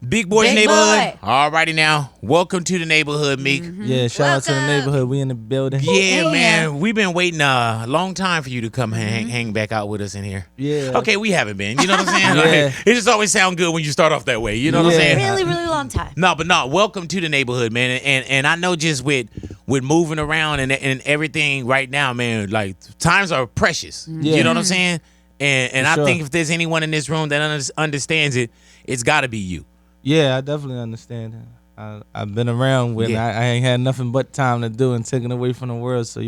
Big Boy's Big neighborhood. Boy. Alrighty now. Welcome to the neighborhood, Meek. Yeah, shout out to the neighborhood. We in the building. Yeah, man. We've been waiting a long time for you to come hang back out with us in here. Yeah. Okay, we haven't been. You know what I'm saying? Yeah. Like, it just always sounds good when you start off that way. You know what I'm Yeah. saying? Really, really long time. No, but no. Welcome to the neighborhood, man. And I know just with moving around and everything right now, man, like times are precious. Yeah. You know what I'm saying? And For I sure. think if there's anyone in this room that understands it, it's got to be you. Yeah, I definitely understand that. I've been around when Yeah. I ain't had nothing but time to do and taken away from the world. So,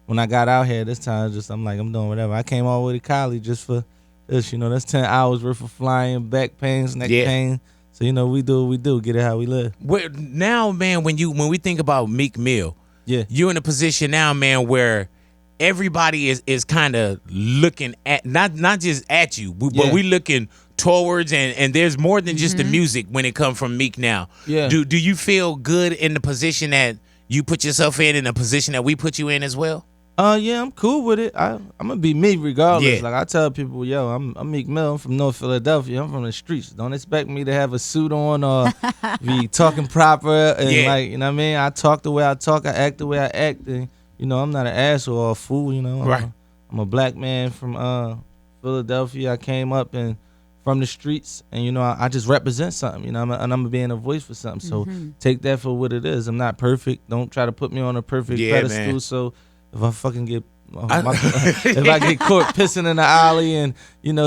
when I got out here this time, I'm like, I'm doing whatever. I came all the way to Cali just for this, that's 10 hours worth of flying, back pains, neck pain. So, we do what we do, get it how we live. Now, man, when we think about Meek Mill, Yeah. you're in a position now, man, where everybody is kind of looking at not just at you, but Yeah. we looking towards and there's more than just the music when it comes from Meek now. Yeah. Do you feel good in the position that you put yourself in the position that we put you in as well? Yeah, I'm cool with it. I'm gonna be me regardless. Yeah. Like I tell people, yo, I'm Meek Mill. I'm from North Philadelphia. I'm from the streets. Don't expect me to have a suit on or be talking proper and Yeah. like, you know what I mean? I talk the way I talk, I act the way I act, and I'm not an asshole or a fool, Right. I'm a black man from Philadelphia. I came up and from the streets, and I just represent something, and I'm being a voice for something. So take that for what it is. I'm not perfect. Don't try to put me on a perfect Yeah, pedestal. man. So if I fucking get if I get caught pissing in the alley and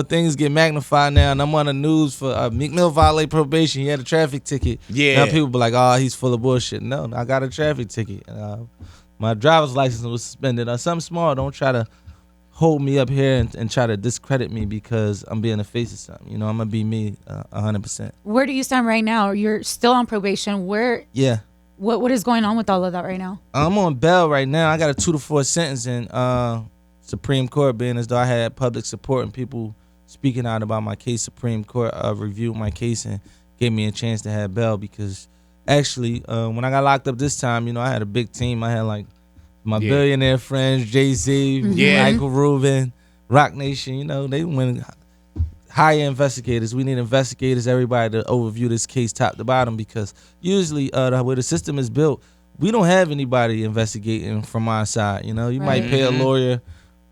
things get magnified now and I'm on the news for Meek Mill violate probation, he had a traffic ticket. Yeah. Now people be like, oh, he's full of bullshit. No, I got a traffic ticket. My driver's license was suspended or something small. Don't try to hold me up here and try to discredit me because I'm being the face of something. I'm gonna be me 100%. Where do you stand right now? You're still on probation. Yeah. What is going on with all of that right now? I'm on bail right now. I got a 2 to 4 sentence in Supreme Court, being as though I had public support and people speaking out about my case. Supreme Court reviewed my case and gave me a chance to have bail because actually when I got locked up this time, I had a big team. I had like my billionaire friends, Jay-Z, Michael Rubin, Rock Nation. They went hire investigators. We need investigators, everybody, to overview this case top to bottom because usually the way the system is built, we don't have anybody investigating from our side. You might pay a lawyer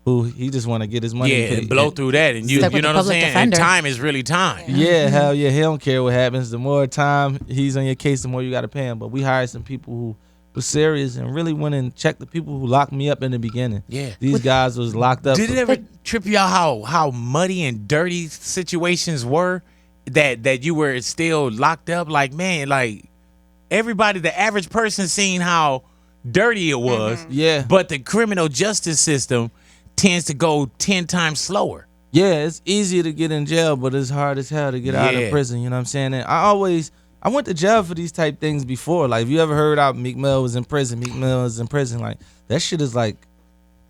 who he just want to get his money. Yeah, and blow through that, and you Stuck with know the what I'm public saying. defender. And time is really time. Yeah, hell yeah, he don't care what happens. The more time he's on your case, the more you got to pay him. But we hired some people who were serious and really went and checked the people who locked me up in the beginning. Yeah. These guys was locked up. Did it ever trip you out how muddy and dirty situations were that you were still locked up? Like, man, like everybody, the average person seen how dirty it was. Yeah. But the criminal justice system tends to go 10 times slower. Yeah, it's easier to get in jail, but it's hard as hell to get out Yeah. of prison. You know what I'm saying? And I went to jail for these type things before. Like, if you ever heard out Meek Mill was in prison, like, that shit is like,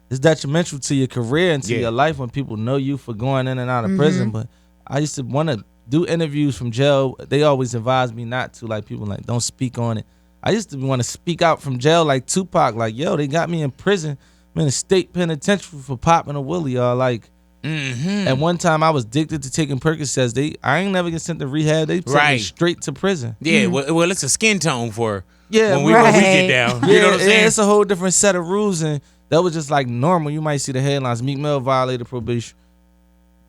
it's detrimental to your career and to your life when people know you for going in and out of prison. But I used to want to do interviews from jail. They always advised me not to. Like, people like, don't speak on it. I used to want to speak out from jail like Tupac. Like, yo, they got me in prison. I'm in a state penitentiary for popping a willie, y'all. Like, at one time I was addicted to taking Percocets. I ain't never get sent to rehab. They took me straight to prison. Yeah, well, it's a skin tone for Yeah, when we get down. You know what I'm saying? It's a whole different set of rules, and that was just like normal. You might see the headlines: Meek Mill violated probation.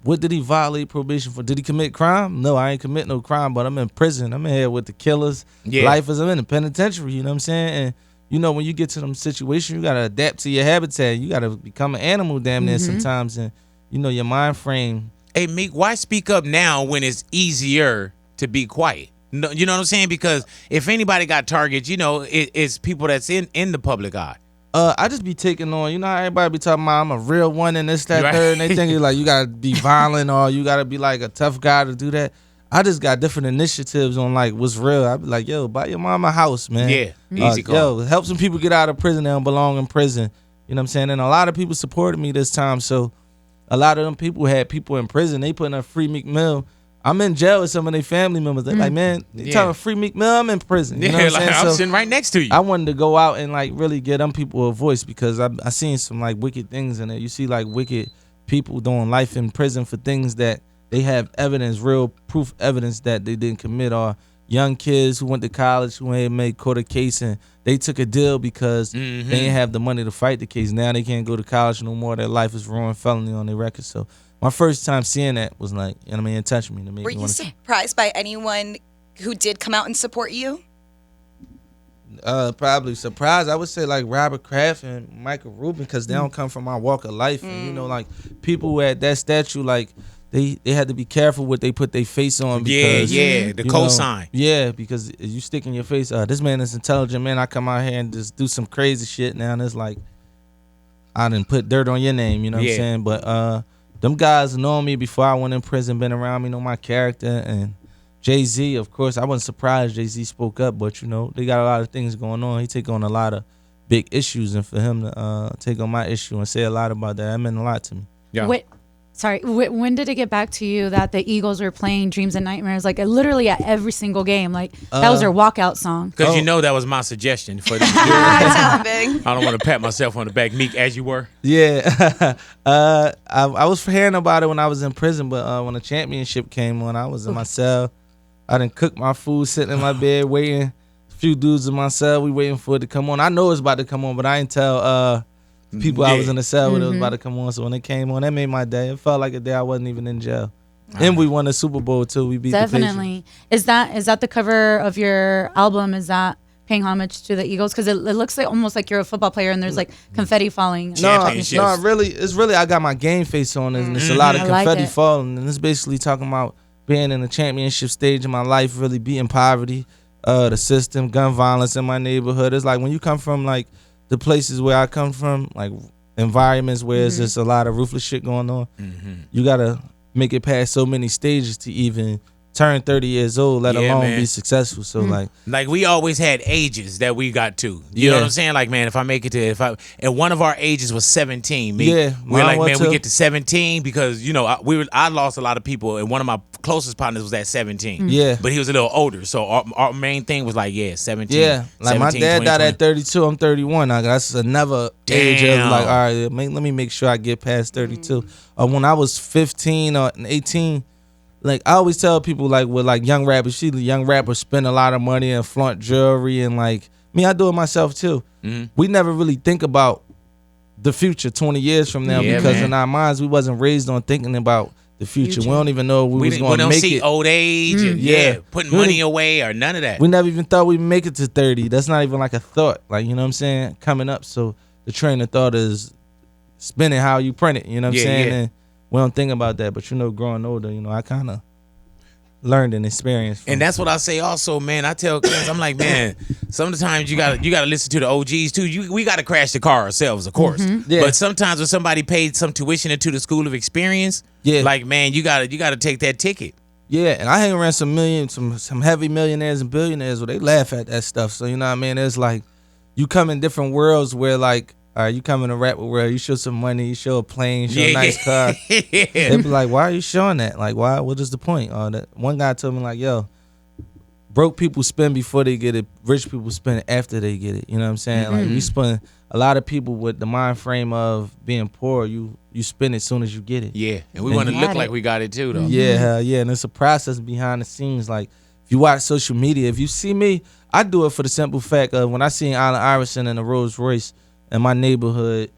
What did he violate probation for? Did he commit crime? No, I ain't commit no crime, but I'm in prison. I'm in here with the killers, lifers. I'm in the penitentiary. You know what I'm saying? And when you get to them situations, you gotta adapt to your habitat. You gotta become an animal, damn near sometimes, and your mind frame. Hey, Meek, why speak up now when it's easier to be quiet? No, you know what I'm saying? Because if anybody got targets, it's people that's in the public eye. I just be taking on, how everybody be talking about I'm a real one and this, that, Right. third, and they think like you gotta be violent or you gotta be like a tough guy to do that. I just got different initiatives on like what's real. I be like, yo, buy your mama a house, man. Yeah, easy call. Yo, help some people get out of prison. They don't belong in prison. You know what I'm saying? And a lot of people supported me this time. So a lot of them people had people in prison. They putting up free Meek Mill. I'm in jail with some of their family members. They're like, man, they talking free Meek Mill. I'm in prison. You know what I'm like saying? I'm sitting right next to you. I wanted to go out and like really get them people a voice because I seen some like wicked things in it. You see like wicked people doing life in prison for things that they have evidence, real proof evidence that they didn't commit, or young kids who went to college who had made court a case and they took a deal because they didn't have the money to fight the case. Now they can't go to college no more. Their life is ruined, felony on their record. So my first time seeing that was like, you know what I mean, it touched me. To make Were me you wanna, surprised by anyone who did come out and support you? probably surprised. I would say like Robert Kraft and Michael Rubin, because they don't come from my walk of life. And you know, like people at that statue, like they had to be careful what they put their face on. Because, the you cosign. know, yeah, because you stick in your face, this man is intelligent, man. I come out here and just do some crazy shit now, and it's like I didn't put dirt on your name, you know what I'm saying? But them guys know me before I went in prison, been around me, know my character. And Jay-Z, of course, I wasn't surprised Jay-Z spoke up, but you know, they got a lot of things going on. He take on a lot of big issues, and for him to take on my issue and say a lot about that meant a lot to me. Yeah. When did it get back to you that the Eagles were playing Dreams and Nightmares, like literally at every single game? Like that was their walkout song. Because you know that was my suggestion for the I don't want to pat myself on the back, Meek, as you were. Yeah. I was hearing about it when I was in prison, but when the championship came on, I was in my cell. I didn't cook my food, sitting in my bed waiting. A few dudes in my cell, we waiting for it to come on. I know it's about to come on, but I didn't tell people I was in the cell when it was about to come on. So when it came on, that made my day. It felt like a day I wasn't even in jail. And we won the Super Bowl too. We beat Definitely. Is that the cover of your album? Is that paying homage to the Eagles? Because it looks like almost like you're a football player and there's like confetti falling. No, it's really I got my game face on, and it's a lot of confetti falling, and it's basically talking about being in the championship stage of my life, really beating poverty, the system, gun violence in my neighborhood. It's like when you come from like the places where I come from, like environments where it's just a lot of ruthless shit going on, you gotta make it past so many stages to even turn 30 years old, let alone be successful. So like we always had ages that we got to. You know what I'm saying? Like, man, if I make it to and one of our ages was 17. We're like, man, we get to 17 because you know I lost a lot of people, and one of my closest partners was at 17. Yeah, but he was a little older, so our main thing was like 17. Yeah, like 17, my dad 20, died 20. at 32. I'm 31. That's another age of like, all right, let me make sure I get past 32. When I was 15 or 18. Like I always tell people, like with like young rappers, young rappers spend a lot of money and flaunt jewelry, and like me, I do it myself too. We never really think about the future 20 years from now because in our minds we wasn't raised on thinking about the future. We don't even know we was going to make it. We don't see old age and putting money away or none of that. We never even thought we'd make it to 30. That's not even like a thought. Like, you know what I'm saying? Coming up. So the train of thought is spinning how you print it. You know what I'm saying? Yeah. And we don't think about that. But, you know, growing older, you know, I kind of learned and experienced. And that's what I say also, man. I tell kids, I'm like, man, sometimes you gotta listen to the OGs too. We gotta crash the car ourselves, of course. But sometimes when somebody paid some tuition into the school of experience, like, man, you gotta take that ticket. Yeah, and I hang around some heavy millionaires and billionaires where they laugh at that stuff. So you know what I mean? It's like you come in different worlds where like, all right, you come in a rap world, you show some money, you show a plane, you show a nice car. They be like, why are you showing that? Like, why? What is the point? That one guy told me like, yo, broke people spend before they get it, rich people spend after they get it. You know what I'm saying? Like we spend a lot of people with the mind frame of being poor. You spend it as soon as you get it. Yeah, and we want to look like we got it too, though. Yeah, and it's a process behind the scenes. Like if you watch social media, if you see me, I do it for the simple fact of when I seen Allen Iverson in a Rolls Royce in my neighborhood,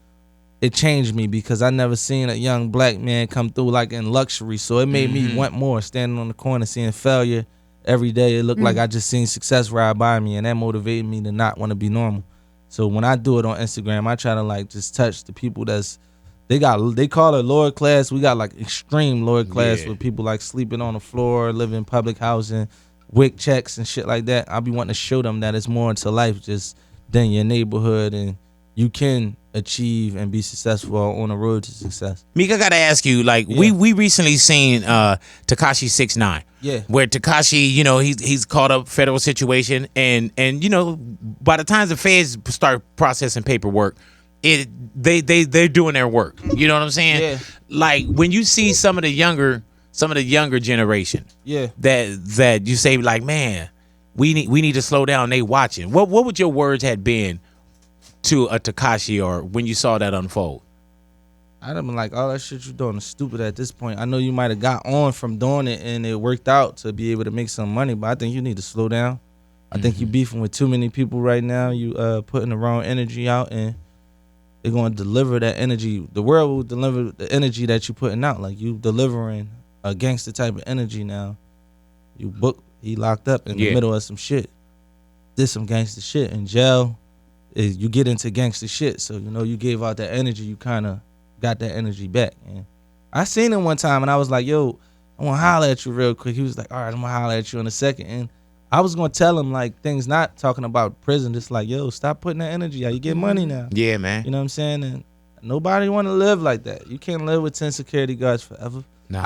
it changed me because I never seen a young black man come through like in luxury. So it made me want more. Standing on the corner, seeing failure every day, it looked like I just seen success ride by me, and that motivated me to not want to be normal. So when I do it on Instagram, I try to like just touch the people they call it lower class. We got like extreme lower class with people like sleeping on the floor, living in public housing, WIC checks and shit like that. I be wanting to show them that it's more into life just than your neighborhood, and you can achieve and be successful on the road to success. Meek, I gotta ask you, like we recently seen Tekashi 6ix9ine. Yeah. Where Tekashi, you know, he's caught up federal situation, and you know, by the time the feds start processing paperwork, they're doing their work. You know what I'm saying? Yeah. Like when you see some of the younger generation, that you say like, man, we need to slow down. They watching. What would your words had been to a Tekashi or when you saw that unfold? I'd have been like, all that shit you doing is stupid at this point. I know you might have got on from doing it and it worked out to be able to make some money, but I think you need to slow down. I think you beefing with too many people right now. You putting the wrong energy out, and they're going to deliver that energy. The world will deliver the energy that you putting out. Like, you delivering a gangster type of energy now. You book, he locked up in the middle of some shit. Did some gangster shit. In jail, you get into gangster shit. So, you know, you gave out that energy. You kind of got that energy back. And I seen him one time, and I was like, yo, I want to holler at you real quick. He was like, all right, I'm going to holler at you in a second. And I was going to tell him, like, things not talking about prison. Just like, yo, stop putting that energy out. You get money now. Yeah, man. You know what I'm saying? And nobody want to live like that. You can't live with 10 security guards forever. Nah.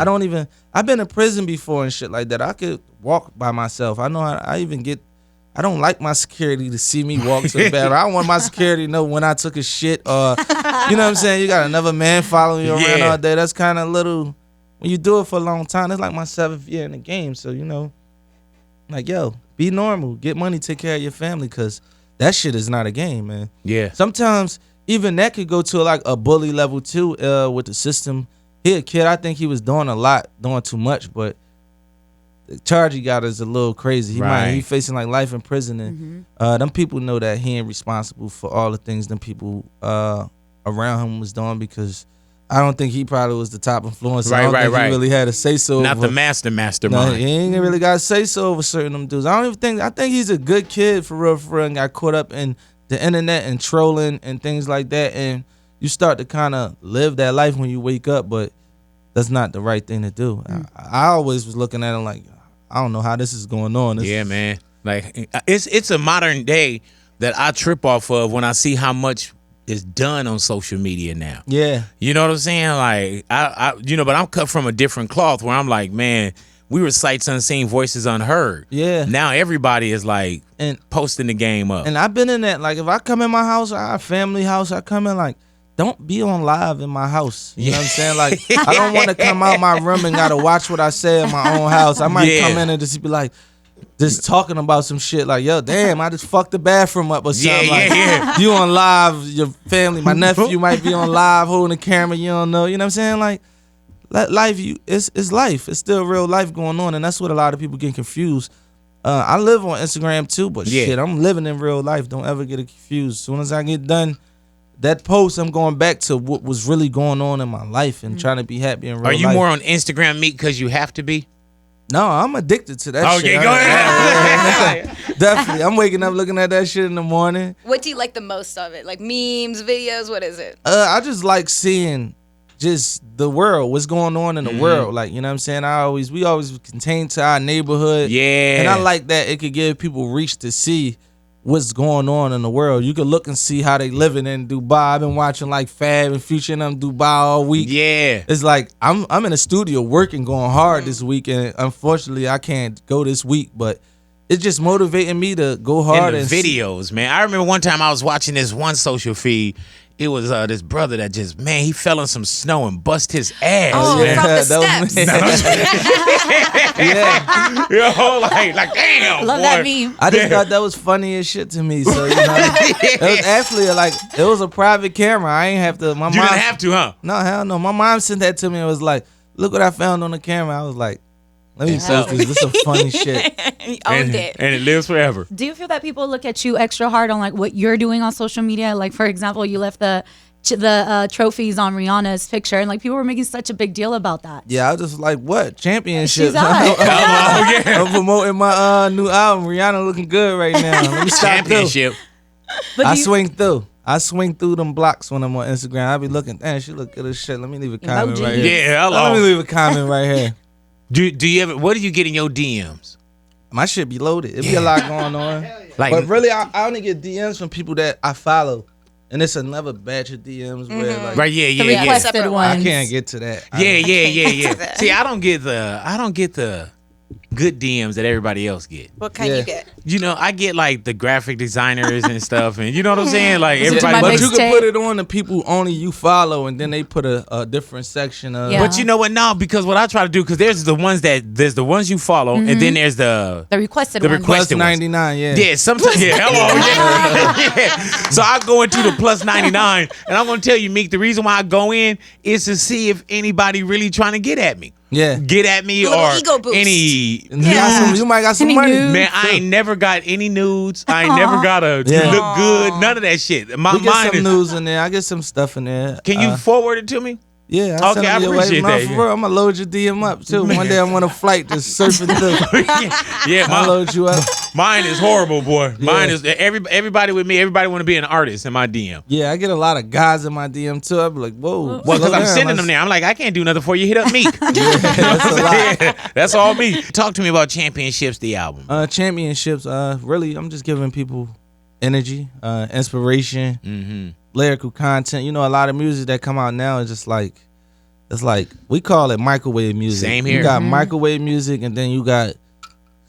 I've been in prison before and shit like that. I could walk by myself. I know how, I don't like my security to see me walk to the bathroom. I want my security to know when I took a shit, or, you know what I'm saying? You got another man following you around all day. That's kind of little, when you do it for a long time, it's like my 7th year in the game. So, you know, like, yo, be normal. Get money, take care of your family, because that shit is not a game, man. Yeah. Sometimes even that could go to like a bully level too, with the system. He a kid. I think he was doing a lot, doing too much, but the charge he got is a little crazy. He facing like life in prison, and them people know that he ain't responsible for all the things them people around him was doing, because I don't think he probably was the top influencer. I don't think he really had a say so. Not the mastermind. No, he ain't really got a say so over certain them dudes. I think he's a good kid for real, and got caught up in the internet and trolling and things like that, and you start to kind of live that life when you wake up, but that's not the right thing to do. I always was looking at him like, I don't know how this is going on. Yeah, man. Like, it's a modern day that I trip off of when I see how much is done on social media now. Yeah. You know what I'm saying? Like, but I'm cut from a different cloth where I'm like, man, we were sights unseen, voices unheard. Yeah. Now everybody is like posting the game up. And I've been in that. Like, if I come in my house, our family house, I come in like, don't be on live in my house. You know what I'm saying? Like, I don't want to come out my room and gotta watch what I say in my own house. I might come in and just be like, just talking about some shit like, yo, damn, I just fucked the bathroom up or something. You on live, your family, my nephew might be on live holding the camera, you don't know. You know what I'm saying? Like, life, it's life. It's still real life going on, and that's what a lot of people get confused. I live on Instagram too, but shit, I'm living in real life. Don't ever get it confused. As soon as I get done that post, I'm going back to what was really going on in my life and trying to be happy in real life. Are you more on Instagram, Meek, because you have to be? No, I'm addicted to that shit. Okay, go ahead. Definitely. I'm waking up looking at that shit in the morning. What do you like the most of it? Like memes, videos, what is it? I just like seeing just the world, what's going on in the world. Like, you know what I'm saying? We always contain to our neighborhood. Yeah. And I like that it could give people reach to see what's going on in the world. You can look and see how they living in Dubai. I've been watching like Fab and Future and them Dubai all week. Yeah. It's like I'm in the studio working, going hard this week, and unfortunately I can't go this week, but it's just motivating me to go hard. And videos, man. I remember one time I was watching this one social feed. It was this brother that just, man, he fell in some snow and bust his ass. Oh, man. from the steps. Yo, like damn. Love boy. that meme. I just thought that was funny as shit to me. So, you know, it was actually like, it was a private camera. I ain't have to. My You mom didn't have to, huh? No, hell no. My mom sent that to me and was like, look what I found on the camera. I was like, let me post this. This is some funny shit. He owned it. And it lives forever. Do you feel that people look at you extra hard on like what you're doing on social media? Like, for example, you left the trophies on Rihanna's picture, and like people were making such a big deal about that. Yeah, I was just like, what? Championship. She's hot. I'm promoting my new album. Rihanna looking good right now. Let me stop Championship. I swing through them blocks when I'm on Instagram. I be looking, damn, she look good as shit. Let me leave a comment right here. Yeah, hello. Let me leave a comment right here. Do you ever? What do you get in your DMs? My shit be loaded. It be a lot going on. Like, but really, I only get DMs from people that I follow. And it's another batch of DMs where like, right, yeah. Requested ones. I can't get to that. Yeah. See, I don't get the good DMs that everybody else get. What kind you get? I get like the graphic designers and stuff, and you know what I'm saying? Like Listen to everybody. my But big you can mixtape. put it on the people only you follow, and then they put a different section of. Yeah. But you know what? No, because what I try to do, because there's the ones you follow, and then there's the requested the one. requested Plus ones. 99, yeah. Yeah, sometimes. Yeah, hello. Yeah. So I go into the plus 99, and I'm gonna tell you, Meek, the reason why I go in is to see if anybody really trying to get at me. Yeah. Get at me Little or ego boost. any. You might got some Any money. nudes? Man, I ain't never got any nudes. I ain't never got a Yeah. look good. None of that shit. My We get mind some is. news in there. I get some stuff in there. Can you forward it to me? Yeah. Okay, I appreciate that, For yeah. real, I'm gonna load your DM up too. One day I'm on a flight just surfing through. Yeah, I'll load you up. mine is horrible, boy. Mine is everybody with me. Everybody want to be an artist in my DM. Yeah, I get a lot of guys in my DM too. I be like, whoa. Well, because slow I'm down. sending them there. I'm like, I can't do nothing for you. Hit up Meek. That's a lot. Yeah, that's all me. Talk to me about Championships, the album. Championships. Really, I'm just giving people energy, inspiration, lyrical content. You know, a lot of music that come out now is just like, it's like we call it microwave music. Same here. You got microwave music, and then you got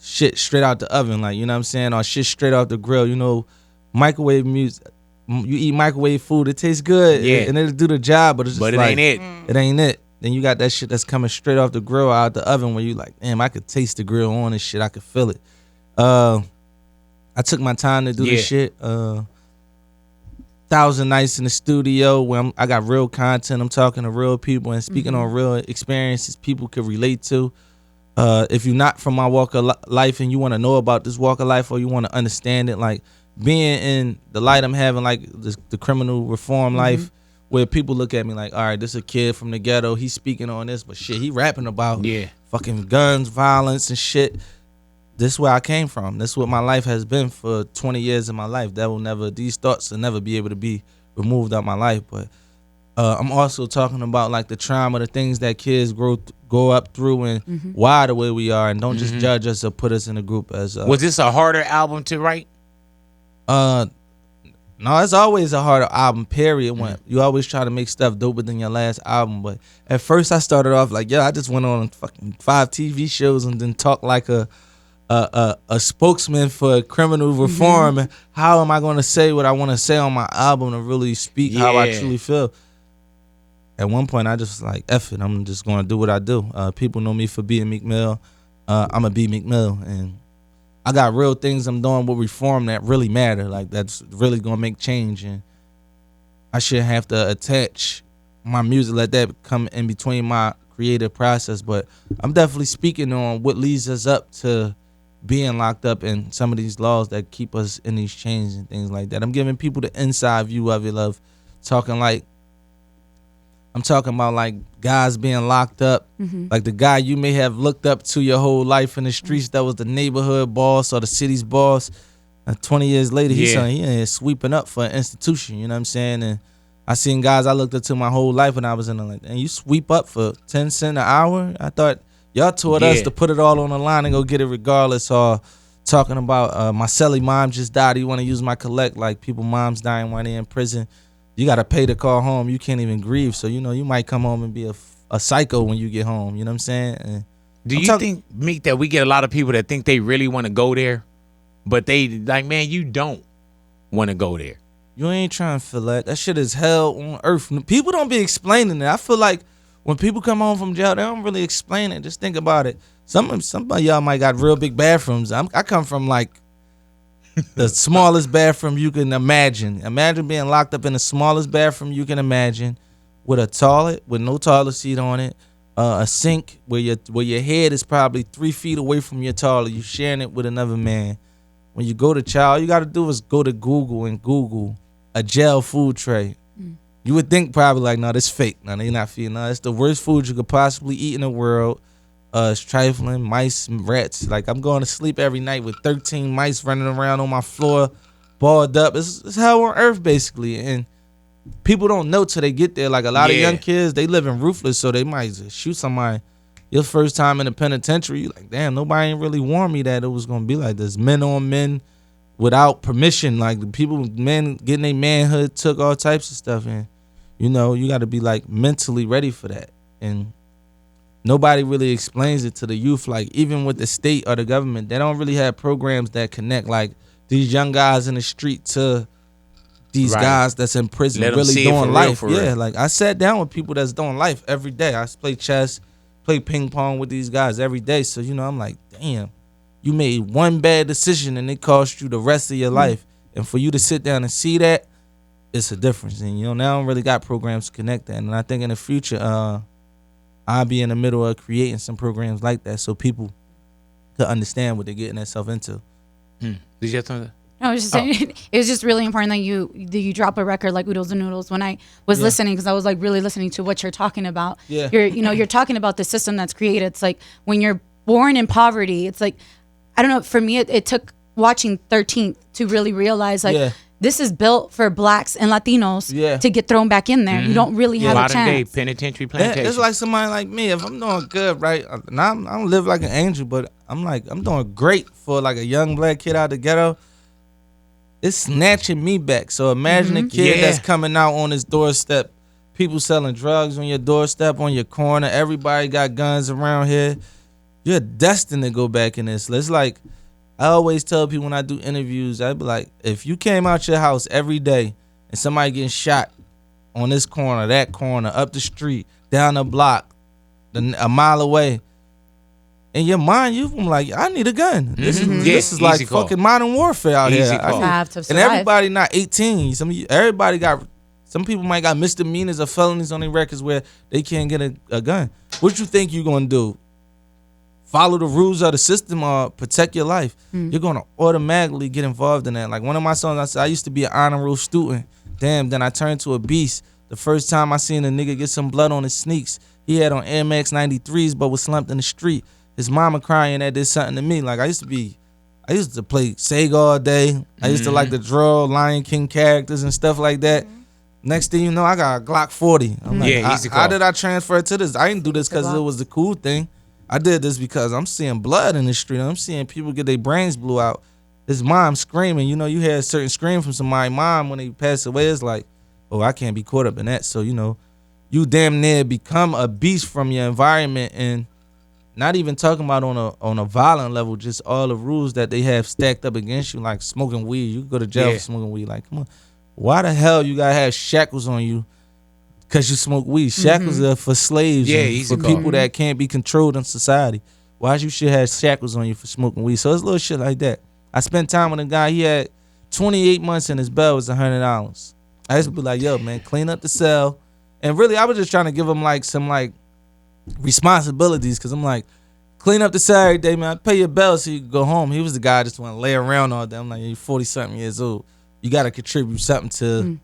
shit straight out the oven, like, you know what I'm saying, or shit straight off the grill. You know, microwave music. You eat microwave food, it tastes good, Yeah. and it'll do the job, but it's just But it like, ain't it. It ain't it. Then you got that shit that's coming straight off the grill out the oven where you like, damn, I could taste the grill on this shit. I could feel it. I took my time to do Yeah. this shit. 1,000 nights in the studio where I got real content. I'm talking to real people and speaking on real experiences people could relate to. If you're not from my walk of life and you want to know about this walk of life or you want to understand it, like being in the light I'm having, like the criminal reform life, where people look at me like, all right, this is a kid from the ghetto. He's speaking on this, but shit, he rapping about fucking guns, violence, and shit. This is where I came from. This is what my life has been for 20 years of my life. These thoughts will never be able to be removed out my life. But I'm also talking about like the trauma, the things that kids go up through and why the way we are, and don't just judge us or put us in a group as. Was this a harder album to write? No, it's always a harder album, period. When you always try to make stuff doper than your last album. But at first I started off like, I just went on fucking 5 TV shows and then talked like a spokesman for criminal reform. And how am I going to say what I want to say on my album to really speak how I truly feel? At one point, I just was like, F it, I'm just going to do what I do. People know me for being Meek Mill. I'm going to be Meek Mill. And I got real things I'm doing with reform that really matter. Like, that's really going to make change. And I shouldn't have to attach my music, let that come in between my creative process. But I'm definitely speaking on what leads us up to being locked up and some of these laws that keep us in these chains and things like that. I'm giving people the inside view of it, I'm talking about like guys being locked up, like the guy you may have looked up to your whole life in the streets that was the neighborhood boss or the city's boss. And 20 years later, he ain't sweeping up for an institution, you know what I'm saying? And I seen guys I looked up to my whole life when I was in there like, and you sweep up for 10 cents an hour? I thought y'all taught us to put it all on the line and go get it regardless. Or talking about my celly mom just died. You want to use my collect, like people moms dying while they're in prison. You got to pay to call home. You can't even grieve. So, you might come home and be a psycho when you get home. You know what I'm saying? And do you think, Meek, that we get a lot of people that think they really want to go there, but they like, man, you don't want to go there? You ain't trying to feel that. That shit is hell on earth. People don't be explaining it. I feel like when people come home from jail, they don't really explain it. Just think about it. Some of y'all might got real big bathrooms. I come from like the smallest bathroom you can imagine. Imagine being locked up in the smallest bathroom you can imagine, with a toilet with no toilet seat on it, a sink where your head is probably 3 feet away from your toilet. You sharing it with another man. When you go to chow, all you got to do is go to Google and Google a jail food tray. You would think probably like, no, this fake. No, they not feeding. No, it's the worst food you could possibly eat in the world. It's trifling, mice, rats. Like, I'm going to sleep every night with 13 mice running around on my floor, balled up. It's hell on earth, basically. And people don't know till they get there. Like, a lot of young kids, they living ruthless, so they might just shoot somebody. Your first time in the penitentiary, you like, damn, nobody ain't really warned me that it was going to be like this. Men on men without permission. Like, men getting their manhood took, all types of stuff. And, you got to be, like, mentally ready for that. And nobody really explains it to the youth. Like even with the state or the government, they don't really have programs that connect like these young guys in the street to these Right. guys that's in prison Let 'em really see it for doing real, life. for Yeah, real. like I sat down with people that's doing life every day. I play chess, play ping pong with these guys every day. So I'm like, damn, you made one bad decision and it cost you the rest of your life. And for you to sit down and see that, it's a difference. And now I don't really got programs to connect that. And I think in the future, I'll be in the middle of creating some programs like that so people could understand what they're getting themselves into. Did you have something? I was just saying, it was just really important that you drop a record like Oodles and Noodles. When I was listening, because I was like really listening to what you're talking about. Yeah. You're talking about the system that's created. It's like when you're born in poverty, it's like, I don't know, for me, it took watching 13th to really realize like this is built for blacks and Latinos to get thrown back in there. You don't really have a Modern day chance. penitentiary Yeah, plantation. it's like somebody like me. If I'm doing good, right, and I don't live like an angel, but I'm doing great for like a young black kid out the ghetto. It's snatching me back. So imagine a kid Yeah. that's coming out on his doorstep, people selling drugs on your doorstep, on your corner. Everybody got guns around here. You're destined to go back in this. It's like I always tell people when I do interviews, I be like, if you came out your house every day and somebody getting shot on this corner, that corner, up the street, down the block, a mile away, in your mind, I'm like, I need a gun. This is like easy call. fucking modern warfare out Easy here. call. I have to And survive. everybody not 18. Some people might got misdemeanors or felonies on their records where they can't get a gun. What you think you gonna do? Follow the rules of the system or protect your life? You're gonna automatically get involved in that. Like one of my songs, I said I used to be an honor roll student. Damn, then I turned to a beast. The first time I seen a nigga get some blood on his sneaks, he had on Air Max 93s but was slumped in the street. His mama crying that did something to me. Like I used to play Sega all day. I used to like to draw Lion King characters and stuff like that. Next thing you know, I got a Glock 40. I'm like, Yeah, easy call. how did I transfer to this? I didn't do this because it was the cool thing. I did this because I'm seeing blood in the street. I'm seeing people get their brains blew out. His mom screaming. You hear a certain scream from somebody's mom when they pass away. It's like, oh, I can't be caught up in that. So, you damn near become a beast from your environment, and not even talking about on a violent level, just all the rules that they have stacked up against you, like smoking weed. You go to jail for smoking weed. Like, come on. Why the hell you gotta have shackles on you because you smoke weed? Shackles are for slaves and easy for call. people that can't be controlled in society. Why you should have shackles on you for smoking weed? So it's little shit like that. I spent time with a guy, he had 28 months and his bail was $100. I used to be like, yo, man, clean up the cell. And really, I was just trying to give him like some like responsibilities, because I'm like, clean up the cell every day, man. Pay your bill so you can go home. He was the guy that just want to lay around all day. I'm like, you're 40-something years old. You got to contribute something to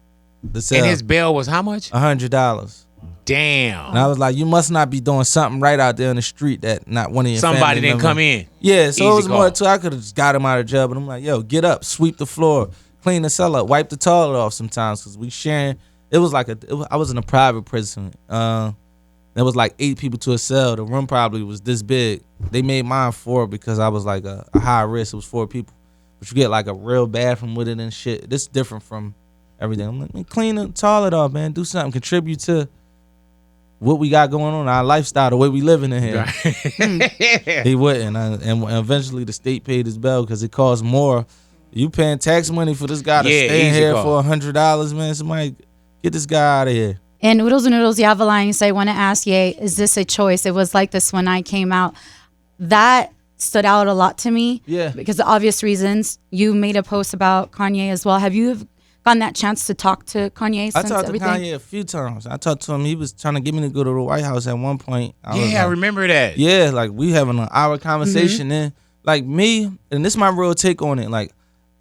the cell. And his bail was how much? $100. Damn. And I was like, you must not be doing something right out there in the street that not one of your Somebody family didn't members. come in. Yeah, so Easy it was more call. too. I could have just got him out of jail, but I'm like, yo, get up, sweep the floor, clean the cell up, wipe the toilet off sometimes, because we sharing. It was like I was in a private prison. There was like 8 people to a cell. The room probably was this big. They made mine 4 because I was like a high risk. It was 4 people, but you get like a real bathroom with it and shit. This different from everything. I'm like, man, clean the toilet off, man. Do something, contribute to what we got going on, our lifestyle, the way we living in here. He wouldn't, and eventually the state paid his bail because it costs more. You paying tax money for this guy to Yeah, stay in easy here call. for $100, man. Somebody get this guy out of here. And Oodles and Noodles, you have a line. You say, want to ask Ye, is this a choice? It was like this when I came out. That stood out a lot to me. Yeah. Because of obvious reasons. You made a post about Kanye as well. Have you gotten that chance to talk to Kanye I since talked to everything? Kanye a few times. I talked to him. He was trying to get me to go to the White House at one point. I was Yeah, I like, remember that. yeah, like we having an hour conversation. And like me, and this is my real take on it. Like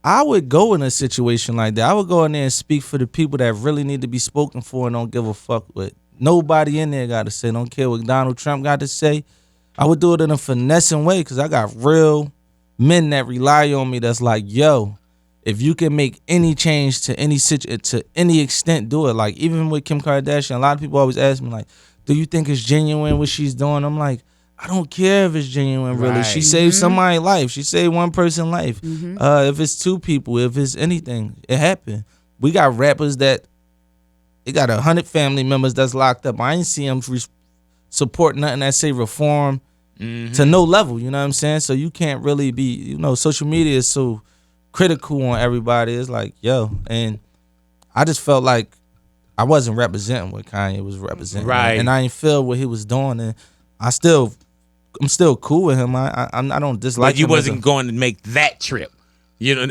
I would go in a situation like that. I would go in there and speak for the people that really need to be spoken for and don't give a fuck what nobody in there got to say. Don't care what Donald Trump got to say. I would do it in a finessing way because I got real men that rely on me. That's like, yo, if you can make any change to any extent, do it. Like even with Kim Kardashian, a lot of people always ask me like, do you think it's genuine what she's doing? I'm like, I don't care if it's genuine, really. Right. She saved somebody's life. She saved one person's life. If it's 2 people, if it's anything, it happened. We got rappers that they got 100 family members that's locked up. I ain't see them support nothing that say reform to no level. You know what I'm saying? So you can't really be, you know, social media is so critical on everybody. It's like, yo, and I just felt like I wasn't representing what Kanye was representing, Right. And I didn't feel what he was doing, and I'm still cool with him. I don't dislike. Like you him wasn't going to make that trip. You know,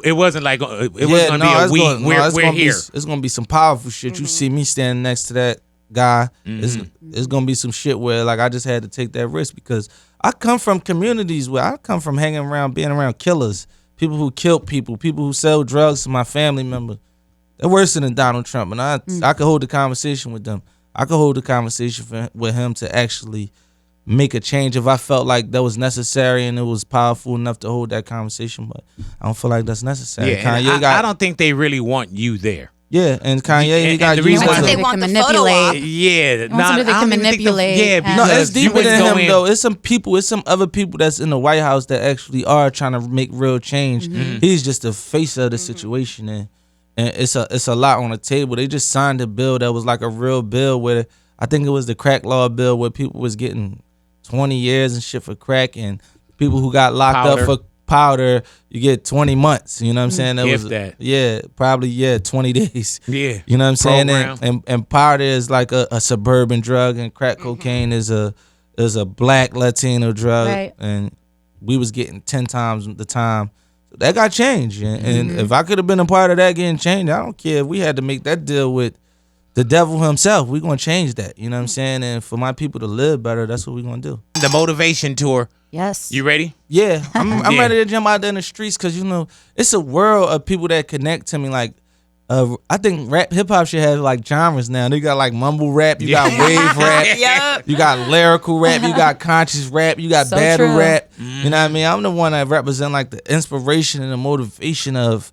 it wasn't like it wasn't gonna be a week. We're here. It's gonna be some powerful shit. You see me standing next to that guy. It's gonna be some shit where like I just had to take that risk because I come from communities where I come from hanging around, being around killers, people who kill people who sell drugs to my family members. They're worse than Donald Trump, and I could hold the conversation with them. I could hold the conversation with him to actually make a change if I felt like that was necessary and it was powerful enough to hold that conversation. But I don't feel like that's necessary. Yeah, Kanye I don't think they really want you there. Yeah, and Kanye, he got the used. reason why they want the photo op. Yeah, somebody they can manipulate. No, it's deeper than him though. It's some other people that's in the White House that actually are trying to make real change. He's just the face of the situation, and it's a lot on the table. They just signed a bill that was like a real bill where I think it was the crack law bill where people was getting 20 years and shit for crack, and people who got locked up for powder, you get 20 months. You know what I'm saying? That 20 days. Yeah. You know what I'm saying? And powder is like a suburban drug, and crack cocaine is a black Latino drug, right. And we was getting 10 times the time. So that got changed, and if I could have been a part of that getting changed, I don't care if we had to make that deal with the devil himself. We're gonna change that. You know what I'm saying? And for my people to live better, that's what we're gonna do. The motivation tour. Yes. You ready? Yeah, I'm ready to jump out there in the streets because you know it's a world of people that connect to me. Like, I think hip hop should have like genres now. They got like mumble rap, you got wave rap, Yep. you got lyrical rap, you got conscious rap, you got So battle true. rap. You know what I mean? I'm the one that represent like the inspiration and the motivation of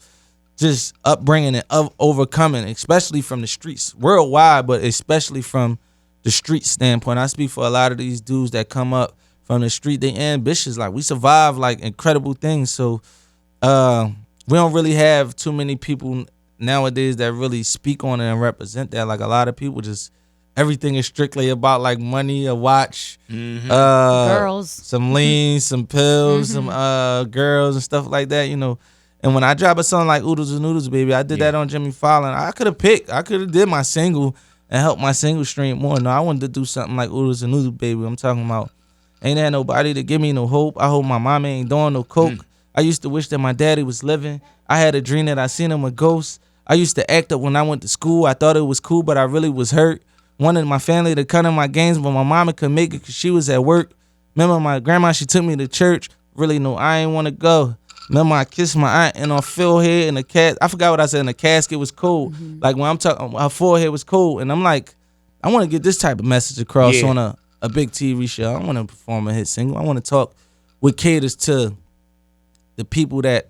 just upbringing and of overcoming, especially from the streets worldwide, but especially from the street standpoint. I speak for a lot of these dudes that come up from the street. They ambitious, like we survive like incredible things. So we don't really have too many people nowadays that really speak on it and represent that. Like a lot of people just everything is strictly about like money, a watch, Girls, some lean, some pills, some girls and stuff like that, you know. And when I drop a song like Oodles and Noodles, baby, I did that on Jimmy Fallon. I could have did my single and helped my single stream more. No, I wanted to do something like Oodles and Noodles, baby. I'm talking about ain't had nobody to give me no hope. I hope my mama ain't doing no coke. I used to wish that my daddy was living. I had a dream that I seen him a ghost. I used to act up when I went to school. I thought it was cool, but I really was hurt. Wanted my family to come to my games, but my mama couldn't make it because she was at work. Remember my grandma, she took me to church. Really, no, I ain't want to go. Remember I kissed my aunt and on forehead and I forgot what I said, and the casket was cold. Like when I'm talking, her forehead was cold. And I'm like, I want to get this type of message across on a big TV show. I want to perform a hit single. I want to talk with caters to the people that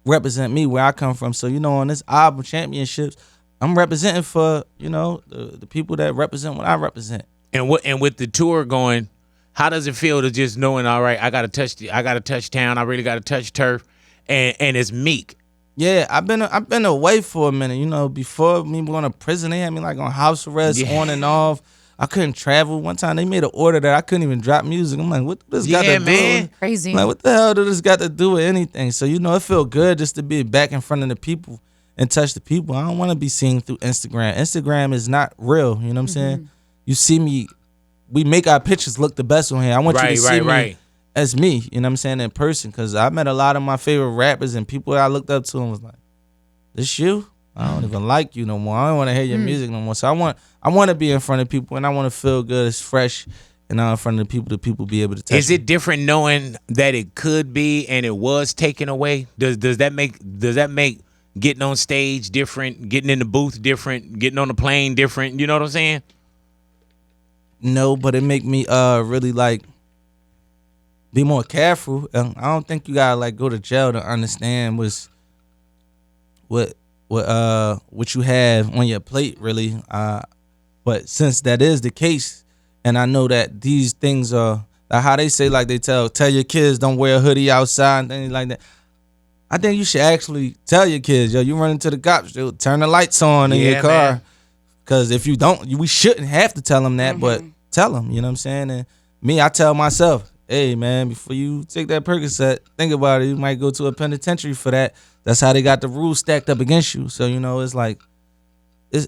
represent me where I come from. So, you know, on this album championships, I'm representing for, you know, the people that represent what I represent. And with the tour going, how does it feel to just knowing, all right, I gotta touch town, I really gotta touch turf, and it's Meek. Yeah, I've been away for a minute. You know, before me going to prison, they had me like on house arrest, on and off. I couldn't travel. One time they made an order that I couldn't even drop music. I'm like, what does this got to do? Crazy. I'm like, what the hell does this got to do with anything? So, you know, it felt good just to be back in front of the people and touch the people. I don't want to be seen through Instagram. Instagram is not real. You know what I'm saying? You see me, we make our pictures look the best on here. I want you to see me as me, you know what I'm saying, in person. Because I met a lot of my favorite rappers and people I looked up to and was like, this you? I don't even like you no more. I don't want to hear your music no more. So I want to be in front of people and I want to feel good. It's fresh and now in front of the people be able to touch Is it different knowing that it could be and it was taken away? Does that make getting on stage different, getting in the booth different, getting on the plane different? You know what I'm saying? No, but it make me really like be more careful. I don't think you gotta like go to jail to understand what you have on your plate, really. But since that is the case, and I know that these things are like how they say, like they tell your kids don't wear a hoodie outside and things like that. I think you should actually tell your kids, yo, you run into the cops, turn the lights on in your car. Because if you don't, we shouldn't have to tell them that. But tell them, you know what I'm saying? And me, I tell myself, hey, man, before you take that Percocet, think about it. You might go to a penitentiary for that. That's how they got the rules stacked up against you. So, you know, it's like, it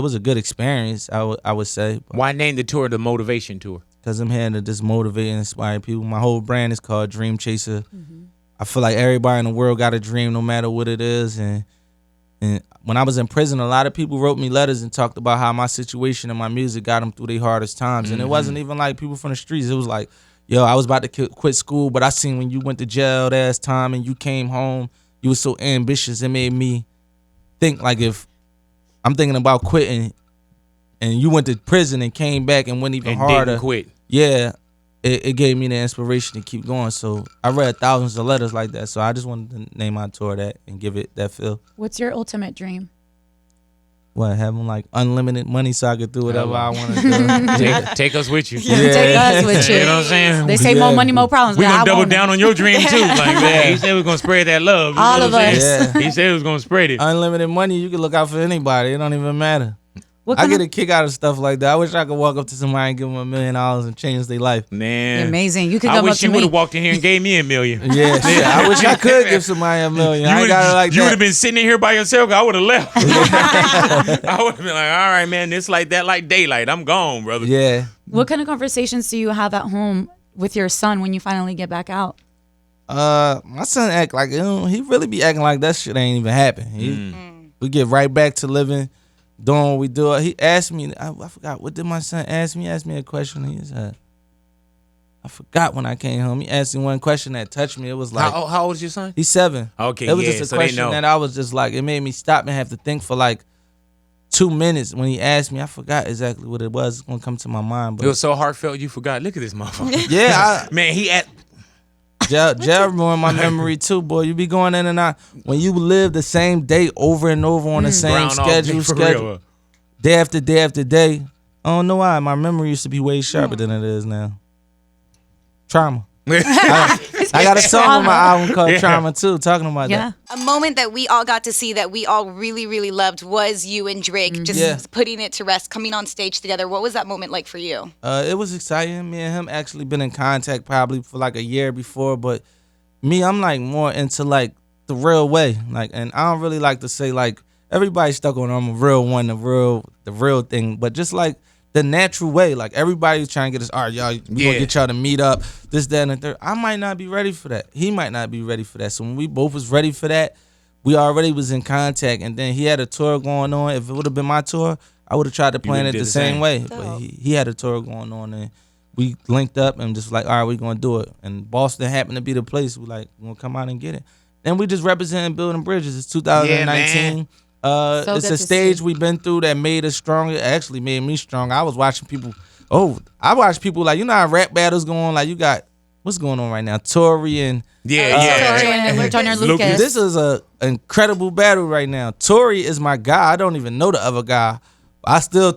was a good experience, I would say. Why name the tour the Motivation Tour? Because I'm here to just motivate and inspire people. My whole brand is called Dream Chaser. I feel like everybody in the world got a dream no matter what it is. And when I was in prison, a lot of people wrote me letters and talked about how my situation and my music got them through their hardest times. And it wasn't even like people from the streets. It was like, yo, I was about to quit school, but I seen when you went to jail last time and you came home, you was so ambitious. It made me think like if I'm thinking about quitting and you went to prison and came back and went even And harder. didn't quit. Yeah, it gave me the inspiration to keep going. So I read thousands of letters like that. So I just wanted to name my tour that and give it that feel. What's your ultimate dream? What, having like unlimited money so I could do whatever I want to do. Take us with you. Take us with you. You know what I'm saying? They say more money, more problems. We're but going I to double want it. down on your dream, too. Like, man, he said we was going to spread that love. You All know of what I'm us. saying? Yeah. He said he was going to spread it. Unlimited money, you can look out for anybody. It don't even matter. What I kind get of- a kick out of stuff like that. I wish I could walk up to somebody and give them $1 million and change their life. Man. Amazing. You could I come up wish to you would me. have walked in here and gave me $1 million. Yeah, shit. I wish I could give somebody $1 million. I ain't got it like you would that. have been sitting in here by yourself. I would have left. I would have been like, all right, man, this like that, like daylight. I'm gone, brother. Yeah. What kind of conversations do you have at home with your son when you finally get back out? My son act like, he really be acting like that shit ain't even happen. We get right back to living, doing what we do. He asked me, I forgot, what did my son ask me? He asked me a question. He said, I forgot when I came home. He asked me one question that touched me. It was like, How old is your son? he's 7. Okay, It was yeah, just a so they question know. that I was just like, it made me stop and have to think for like 2 minutes when he asked me. I forgot exactly what it was. It's gonna come to my mind. It But was so heartfelt you forgot. Look at this motherfucker. yeah, Man, he at jail ruined my memory too, boy. You be going in and out. When you live the same day over and over on the same Groundhog Day for schedule, real. day after day after day. I don't know why. My memory used to be way sharper than it is now. Trauma. I got a song on my album called Trauma too, talking about Yeah. that. A moment that we all got to see that we all really, really loved was you and Drake just Yeah. putting it to rest, coming on stage together. What was that moment like for you? It was exciting. Me and him actually been in contact probably for like a year before, but me, I'm like more into like the real way. Like, and I don't really like to say like everybody's stuck on I'm a real one, the real thing, but just like the natural way. Like everybody's trying to get us, all right, y'all, we gonna get y'all to meet up, this, that, and the third. I might not be ready for that. He might not be ready for that. So when we both was ready for that, we already was in contact, and then he had a tour going on. If it would have been my tour, I would have tried to plan it did the the same same. way. But he had a tour going on, and we linked up and just like, all right, we gonna do it. And Boston happened to be the place. We like, we're gonna come out and get it. Then we just representing building bridges. It's 2019. So It's good a to stage see. we've been through that made us stronger. It actually made me stronger. I was watching people. I watched people like, you know how rap battles go on. Like you got what's going on right now, Tory and yeah. Story and Turner Lucas. Lucas. this is a incredible battle right now. Tory is my guy. I don't even know the other guy. I tell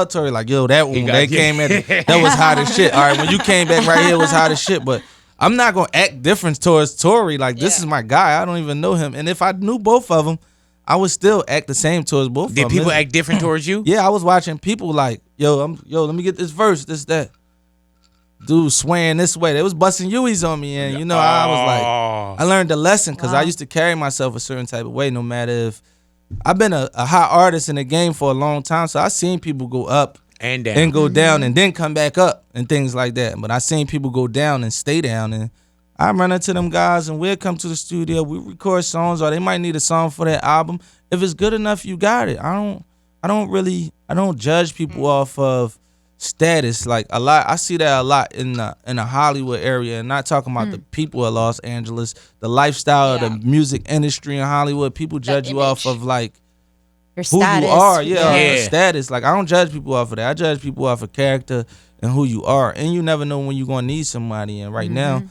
Tory like, yo, that one that came at it, that was hot as shit. All right, when you came back right here, it was hot as shit. But I'm not gonna act different towards Tory. Like this is my guy. I don't even know him. And if I knew both of them, I would still act the same towards both of them. Did people act different towards you? Yeah, I was watching people like, yo, let me get this verse, this, that. Dude swaying this way. They was busting U's on me, and I was like, I learned the lesson because I used to carry myself a certain type of way, no matter if I've been a hot artist in the game for a long time, so I seen people go up And down. and go down and then come back up and things like that. But I seen people go down and stay down, and I run into them guys and we'll come to the studio, we record songs, or they might need a song for that album. If it's good enough, you got it. I don't judge people off of status. Like a lot, I see that a lot in the Hollywood area, and not talking about the people of Los Angeles, the lifestyle of the music industry in Hollywood. People judge you off of like Your who status. you are, yeah. Yeah. Status. Like I don't judge people off of that. I judge people off of character and who you are. And you never know when you're gonna need somebody. And right now,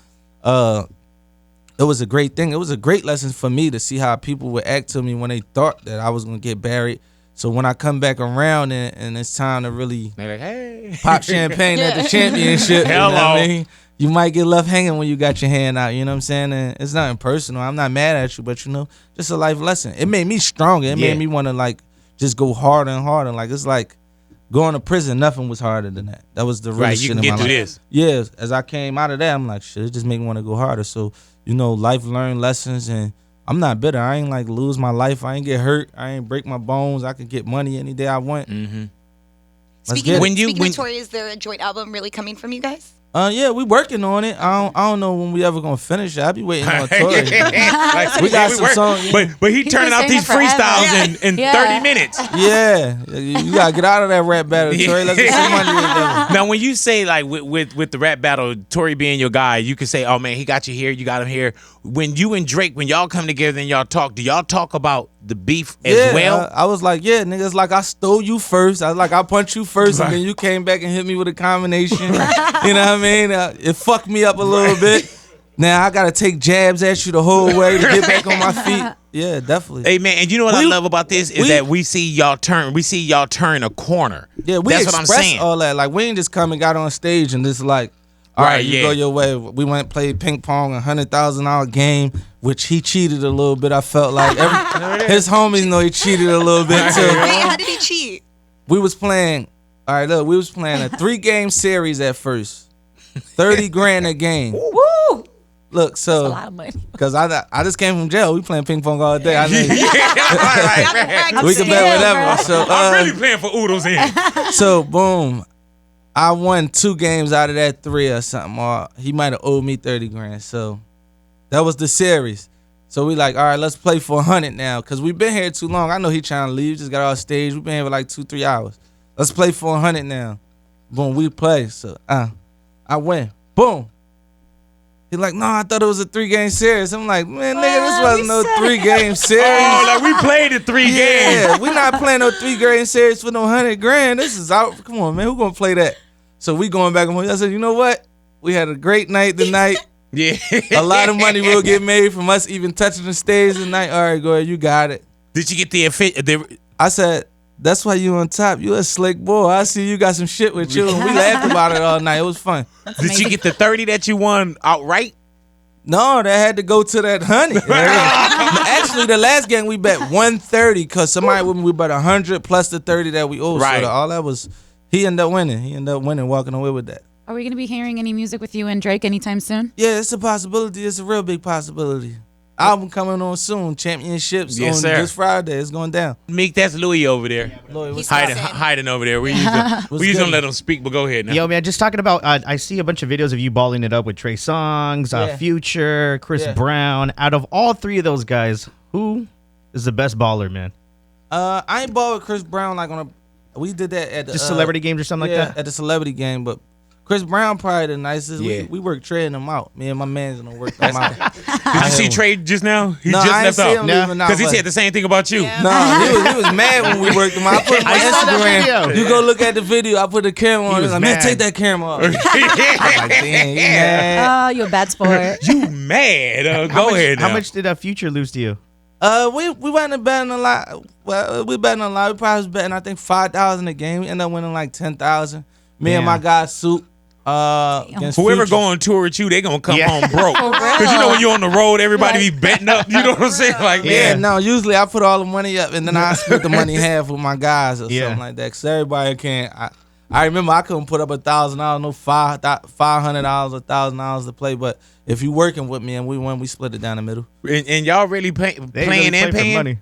it was a great thing. It was a great lesson for me to see how people would act to me when they thought that I was gonna get buried. So when I come back around and it's time to really They're like, hey. pop champagne at the championship, you know what I mean? You might get left hanging when you got your hand out, you know what I'm saying? And it's nothing personal. I'm not mad at you, but just a life lesson. It made me stronger. It made me want to like just go harder and harder. Like it's like going to prison, nothing was harder than that. That was the real Right, shit you can in get my through life. this. Yeah, as I came out of that, I'm like, shit, it just made me want to go harder. So, life learned lessons, and I'm not bitter. I ain't like lose my life. I ain't get hurt. I ain't break my bones. I can get money any day I want. Mm-hmm. Speaking when- of Tory, is there a joint album really coming from you guys? Yeah, we working on it. I don't know when we ever gonna finish it. I be waiting on Tory. Like, We got yeah, some work. songs. But he He's turning been out saying these that forever. freestyles in Yeah. 30 minutes. Yeah, you gotta get out of that rap battle, Tory. Let's get some money together. Now, when you say like with the rap battle, Tory being your guy, you can say, "Oh man, he got you here, you got him here." When you and Drake, when y'all come together and y'all talk, do y'all talk about the beef as well? I was like, yeah, nigga, it's like I stole you first. I was like, I punched you first, and then you came back and hit me with a combination. You know what I mean? It fucked me up a little bit. Now I gotta take jabs at you the whole way to get back on my feet. Yeah, definitely. Hey man, and you know what I love about this is that we see y'all turn a corner. Yeah, we That's what I'm expressed saying. all that. Like, we ain't just come and got on stage and just like, all Right, right, you yeah. go your way. We went and played ping pong, $100,000 game, which he cheated a little bit. I felt like his homies know he cheated a little bit too. Wait, how did he cheat? We was playing. All right, look, we was playing a 3-game series at first, 30 grand a game. Woo! Look, A so lot of money. because I just came from jail, we playing ping pong all day. I know, Right. we can scared, bet whatever. bro. So I'm really playing for oodles in. So boom, I won 2 games out of that 3 or something. Or he might have owed me 30 grand. So that was the series. So we like, all right, let's play for 100 now, cause we've been here too long. I know he trying to leave. Just got off stage. We've been here for like 2-3 hours. Let's play for 100 now. Boom, we play. So I win. Boom. He like, no, I thought it was a 3-game series. I'm like, man, nigga, this wasn't no 3-game series. Oh, like we played the 3 games. Yeah, we not playing no 3-game series for no 100 grand. This is out. Come on, man. Who gonna play that? So we going back and forth. I said, you know what? We had a great night tonight. Yeah. A lot of money will get made from us even touching the stage tonight. All right, go ahead. You got it. Did you get the I said, that's why you on top. You a slick boy. I see you got some shit with you. And we laughed about it all night. It was fun. Did you get the 30 that you won outright? No, that had to go to that 100. Actually, the last game we bet 130 because somebody with me, we bet 100 plus the 30 that we owed. Right. So all that was, he ended up winning. He ended up winning, walking away with that. Are we gonna be hearing any music with you and Drake anytime soon? Yeah, it's a possibility. It's a real big possibility. Album coming on soon. Championships Yes, on sir. this Friday. It's going down. Meek, that's Louis over there. Lloyd, what's He's up? Hiding over there. We usually good? don't let him speak, but go ahead now. Yo, man, just talking about, I see a bunch of videos of you balling it up with Trey Songz, Yeah. Future, Chris Yeah. Brown. Out of all 3 of those guys, who is the best baller, man? I ain't ball with Chris Brown like on a. We did that at the Just celebrity games or something yeah, like that? at the celebrity game, but Chris Brown probably the nicest. Yeah. We work trading them out. Me and my man's gonna work them out. Did you see Trey just now? He No, just I ain't left see out. him No. leaving out. Because he but- said the same thing about you. Yeah. No, he was mad when we worked him out. I put him on I saw that Instagram. video. You go look at the video. I put the camera on. He was was like, man, mad. take that camera off. I was like, damn, he mad. Oh, you're a bad sport. You mad? Go ahead now. How much did Future lose to you? We wasn't betting a lot. Well, we betting a lot. We probably was betting, I think, 5,000 a game. We ended up winning like 10,000. Me and my guy Soup. Against Whoever Future. go on tour with you, they gonna come Yeah. home broke. For real. Because you know when you're on the road, everybody Right. be betting up. You know what I'm saying? Like, Yeah, man. no, usually I put all the money up and then I split the money half with my guys or Yeah. something like that. Cause everybody can't. I remember I couldn't put up $1,000, no $500 or $1,000 to play. But if you working with me and we win, we split it down the middle. And y'all really They playing really play and for paying? money.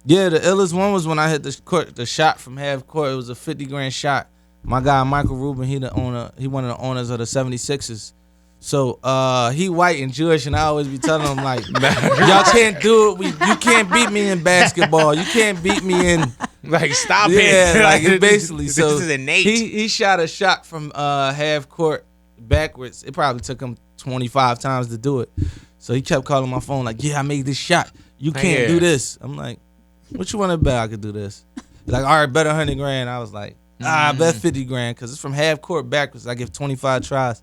Yeah, the illest one was when I hit the shot from half court. It was a 50 grand shot. My guy Michael Rubin, he one of the owners of the 76ers. So he white and Jewish, and I always be telling him like, y'all can't do it. You can't beat me in basketball. You can't beat me in Like, stop yeah, it. like it basically. This So is innate. He shot a shot from half court backwards. It probably took him 25 times to do it. So he kept calling my phone like, yeah, I made this shot. You can't Yeah. do this. I'm like, what you want to bet I could do this? He's like, all right, bet 100 grand. I was like, I bet 50 grand because it's from half court backwards. I give 25 tries.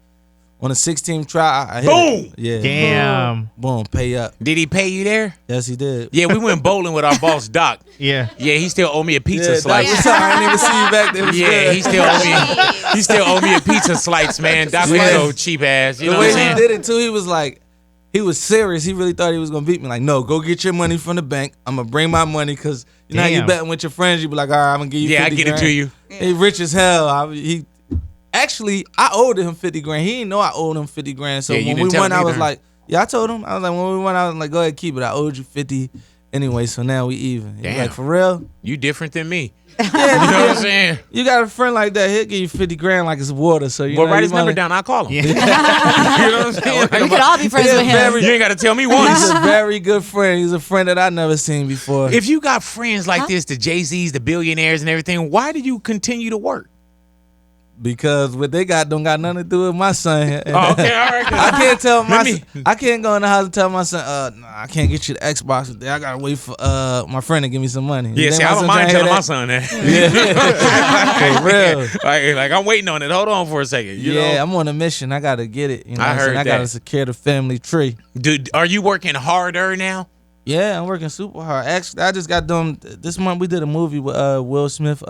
On the 16th try, I hit Boom! it. Yeah. Damn. Boom, pay up. Did he pay you there? Yes, he did. Yeah, we went bowling with our boss, Doc. Yeah. Yeah, he still owe me a pizza Yeah, slice. Doc, what's up? I didn't even see you back there. What's Yeah, good? he still owe me a pizza slice, man. Doc was Yeah. so cheap ass. You The know way what I'm he saying? did it too, he was like, he was serious. He really thought he was gonna beat me. Like, no, go get your money from the bank. I'm gonna bring my money because You know how you Damn. betting with your friends, you be like, all right, I'm gonna give you 50 I get grand. it to you. He rich as hell. Actually, I owed him 50 grand. He didn't know I owed him 50 grand. So Yeah, you when didn't we tell won, him I was either. like, yeah, I told him. I was like, when we won, I was like, go ahead, keep it. I owed you 50 anyway, so now we even. He was Damn. like, for real? You different than me. Yeah, You know what I'm saying? you got a friend like that, he'll give you 50 grand like it's water. So you Well, know, write you his number wanna- down. I'll call him. Yeah. You know what I'm saying? We could all be friends Yeah, with him. very- You ain't got to tell me He's once. a very good friend. He's a friend that I've never seen before. If you got friends like this, the Jay-Z's, the billionaires and everything, why do you continue to work? Because what they got don't got nothing to do with my son. Oh, okay, all right. I can't tell my Let me- son, I can't go in the house and tell my son, nah, I can't get you the Xbox today. I gotta wait for my friend to give me some money. Yeah, You see, think I my don't son mind tryna telling hear my that? son that. Yeah. For real. like I'm waiting on it. Hold on for a second. You Yeah, know? I'm on a mission. I gotta get it. You know I what I'm saying? heard I gotta that. secure the family tree. Dude, are you working harder now? Yeah, I'm working super hard. Actually, I just got done this month. We did a movie with Will Smith,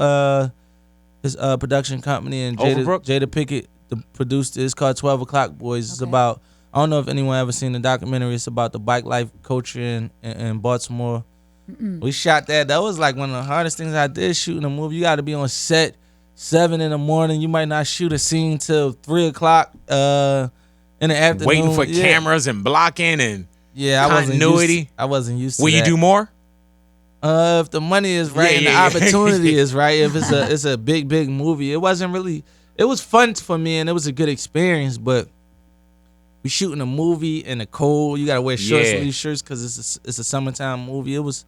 his production company, and Overbrook? Jada Pickett produced it. It's called 12 O'Clock Boys. It's Okay. about, I don't know if anyone ever seen the documentary. It's about the bike life culture in Baltimore. We shot that. That was like one of the hardest things I did, shooting a movie. You got to be on set 7 in the morning. You might not shoot a scene till 3 o'clock in the afternoon. Waiting for Yeah. cameras and blocking and Yeah, continuity. I wasn't used to will you that. do more? If the money is right and Yeah, the yeah. opportunity is right, if it's a big movie, it wasn't really. It was fun for me and it was a good experience, but we shooting a movie in the cold. You gotta wear short Yeah. sleeve shirts because it's a summertime movie. It was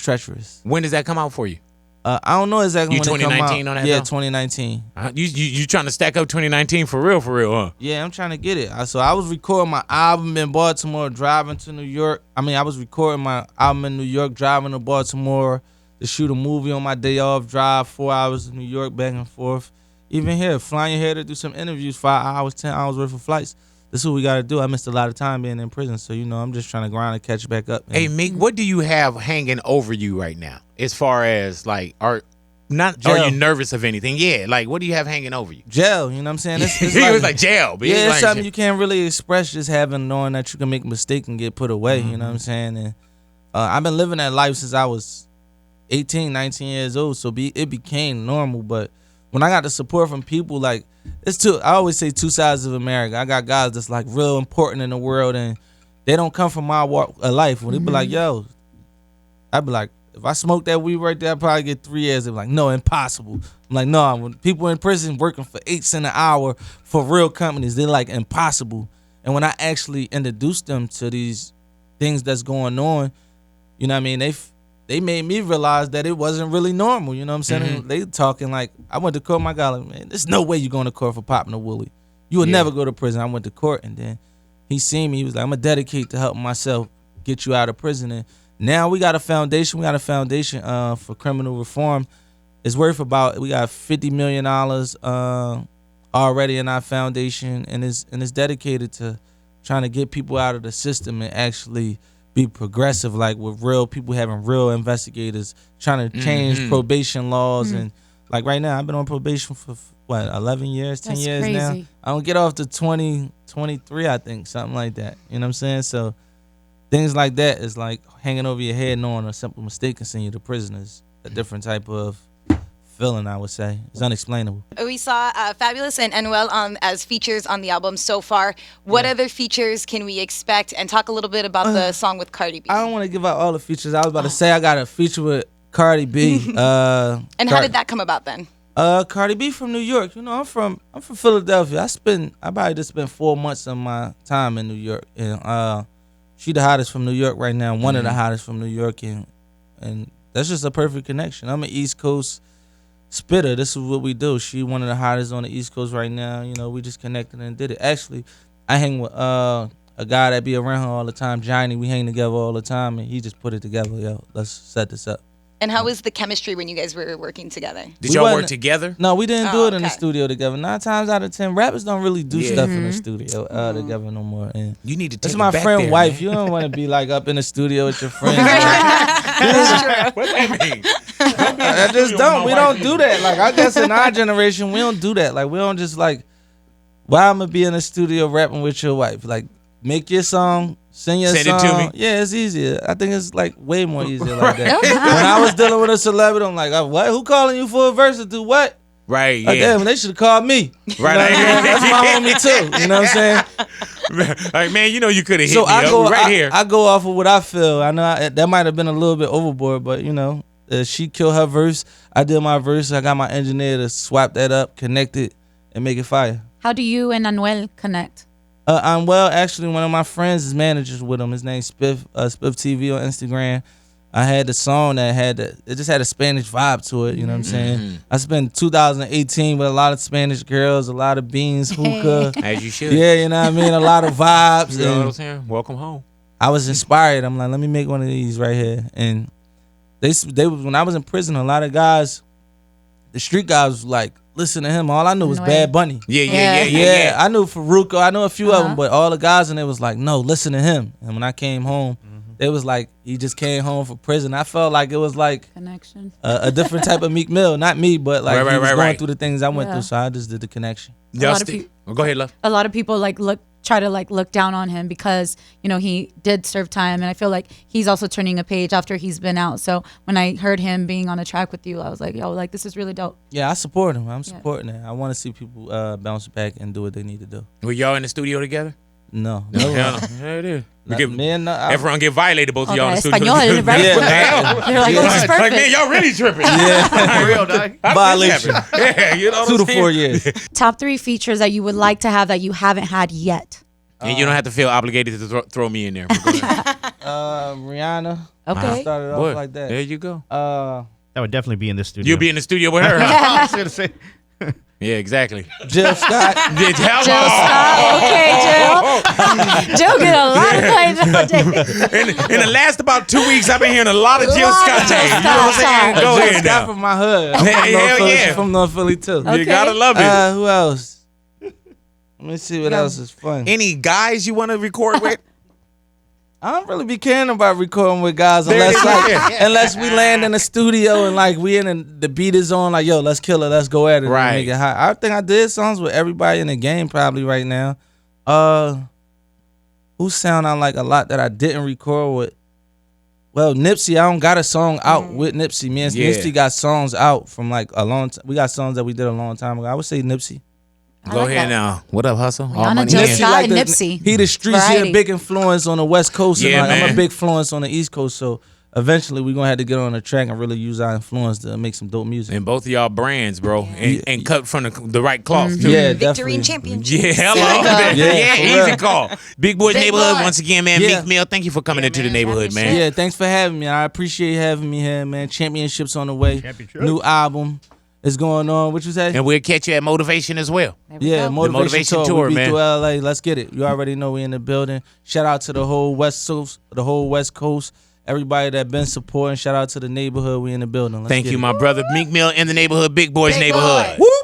treacherous. When does that come out for you? I don't know exactly You when it come 2019 out. on that, Yeah, though? 2019. You trying to stack up 2019 for real, huh? Yeah, I'm trying to get it. So I was recording my album in Baltimore, driving to New York. I was recording my album in New York, driving to Baltimore to shoot a movie on my day off, drive 4 hours to New York, back and forth. Even here, flying here to do some interviews, 5 hours, 10 hours worth of flights. This is what we got to do. I missed a lot of time being in prison, so I'm just trying to grind and catch back up. Hey Meek, what do you have hanging over you right now? As far as like, are Jail. you nervous of anything? Yeah, like what do you have hanging over you? Jail, you know what I'm saying? It's He was like jail, but yeah, he's it's like, something you can't really express just knowing that you can make a mistake and get put away, you know what I'm saying? And I've been living that life since I was 18, 19 years old, so it became normal. But when I got the support from people, like, I always say two sides of America. I got guys that's like real important in the world and they don't come from my walk of life. When they be like, yo, I'd be like, if I smoke that weed right there, I'd probably get 3 years. They're like, no, impossible. I'm like, no, when people in prison working for 8 cents an hour for real companies, they're like, impossible. And when I actually introduced them to these things that's going on, you know what I mean? They made me realize that it wasn't really normal. You know what I'm saying? They talking like, I went to court, my guy like, man, there's no way you're going to court for popping a woolly. You would never go to prison. I went to court and then he seen me. He was like, I'm going to dedicate to helping myself get you out of prison. And now we got a foundation. For criminal reform. It's worth we got $50 million already in our foundation, and it's dedicated to trying to get people out of the system and actually be progressive, like with real people having real investigators trying to change probation laws. And like right now, I've been on probation for 11 years, 10 That's years now. crazy. I don't get off to 2023, I think, something like that. You know what I'm saying? So things like that is like hanging over your head, knowing a simple mistake can send you to prison is a different type of feeling, I would say. It's unexplainable. We saw Fabulous and Anuel as features on the album so far. What other features can we expect? And talk a little bit about the song with Cardi B. I don't want to give out all the features. I was about to say I got a feature with Cardi B. And how did that come about then? Cardi B from New York. I'm from Philadelphia. I probably just spent 4 months of my time in New York, and she the hottest from New York right now. One of the hottest from New York, and that's just a perfect connection. I'm an East Coast spitter. This is what we do. She one of the hottest on the East Coast right now. We just connected and did it. Actually, I hang with a guy that be around her all the time, Johnny. We hang together all the time, and he just put it together. Yo, let's set this up. And how was the chemistry when you guys were working together? Did We y'all work wasn't- together? No, we didn't do it in the okay. studio together. 9 times out of 10, rappers don't really do Yeah. stuff in the studio together no more. And You need to take that's it my back friend there, wife. man. You don't want to be like up in the studio with your friends. What that mean? I just don't. We don't do that. Like, I guess in our generation, we don't do that. Like, we don't just like, why I'm gonna be in the studio rapping with your wife? Like, make your song, sing your Send song. it to me. Yeah, it's easier. I think it's like way more easier like that. When I was dealing with a celebrity, I'm like, what? Who calling you for a verse to do what? Right, Like, yeah. damn, they should have called me. Right. That's my homie too. You know what I'm saying? Like, man, you know you could have hit So me I up go right here. I go off of what I feel. I know that might have been a little bit overboard, but you know, she killed her verse. I did my verse. I got my engineer to swap that up, connect it, and make it fire. How do you and Anuel connect? I'm well. Actually, one of my friends is managers with him. His name's Spiff TV on Instagram. I had the song that it just had a Spanish vibe to it. You know what I'm saying? I spent 2018 with a lot of Spanish girls, a lot of beans, hookah. As you should. Yeah, you know what I mean? A lot of vibes. You know what I'm And saying? Welcome home. I was inspired. I'm like, let me make one of these right here. And they when I was in prison, a lot of guys, the street guys was like, listen to him. All I knew was Anuel. Bad Bunny. Yeah. I knew Faruko. I know a few of them, but all the guys and they was like, no, listen to him. And when I came home, it was like he just came home from prison. I felt like it was like Connection. a different type of Meek Mill, not me, but like he was going right. through the things I went Yeah. through. So I just did the connection. Justin. Go ahead, love. A lot of people try to look down on him because he did serve time, and I feel like he's also turning a page after he's been out. So when I heard him being on a track with you, I was like, yo, like this is really dope. Yeah, I support him. I'm supporting it. I want to see people bounce back and do what they need to do. Were y'all in the studio together? No, Yeah, it is. Everyone get violated, both of y'all in the studio. Español, right? Yeah. They're like, oh, this is perfect. Like, man, y'all really tripping. Real dog. Violation. Yeah, you know what 2 I'm to saying? 4 years. Top 3 features that you would like to have that you haven't had yet. And you don't have to feel obligated to throw me in there. But go ahead. Rihanna. Okay. Started Boy, off like that. there you go. That would definitely be in this studio. You'll be in the studio with her. Huh? I was gonna say. Yeah, exactly. Jill Scott. Jill Jill Scott. Okay, Jill. Jill get a lot of play nowadays. In the last about 2 weeks, I've been hearing a lot of Jill Scott names. You know what I'm saying? Go Jill ahead Scott now. from my hood. I'm Hey, from North hell Philly. yeah. She's from North Philly too. Okay. You gotta love it. Who else? Let me see what else is fun. Any guys you want to record with? I don't really be caring about recording with guys There it unless is. unless we land in the studio and like we in the beat is on, like, yo, let's kill it, let's go at it, and Right. make it hot. I think I did songs with everybody in the game probably right now. Who sound I like a lot that I didn't record with? Well, Nipsey, I don't got a song out with Nipsey. Me and Yeah. Nipsey got songs out from like a long time. We got songs that we did a long time ago. I would say Nipsey. Go like ahead that. now. What up, Hustle? All Rihanna, money Jill in. Scott, and Nipsey. He the streets, he Variety. a big influence on the West Coast. And Yeah, like, I'm man. a big influence on the East Coast. So eventually we're gonna have to get on the track and really use our influence to make some dope music. And both of y'all brands, bro, and cut from the right cloth too. Yeah, Victory definitely. and championship. Yeah, hello. Yeah, Yeah, for easy real. call. Big Boy's Big Neighborhood Boy. once again, man. Yeah. Meek Mill, thank you for coming into the neighborhood, man. Yeah, thanks for having me. I appreciate having me here, man. Championships on the way. Championship. New album is going on. What you say? And we'll catch you at Motivation as well. Yeah, go. motivation Motivation tour. tour, We be man. through LA. Let's get it. You already know we in the building. Shout out to the whole West Coast. Everybody that been supporting. Shout out to the neighborhood. We in the building. Let's Thank get you, it. my brother. Meek Mill in the neighborhood, Big Boy's Big neighborhood. Boy. Woo!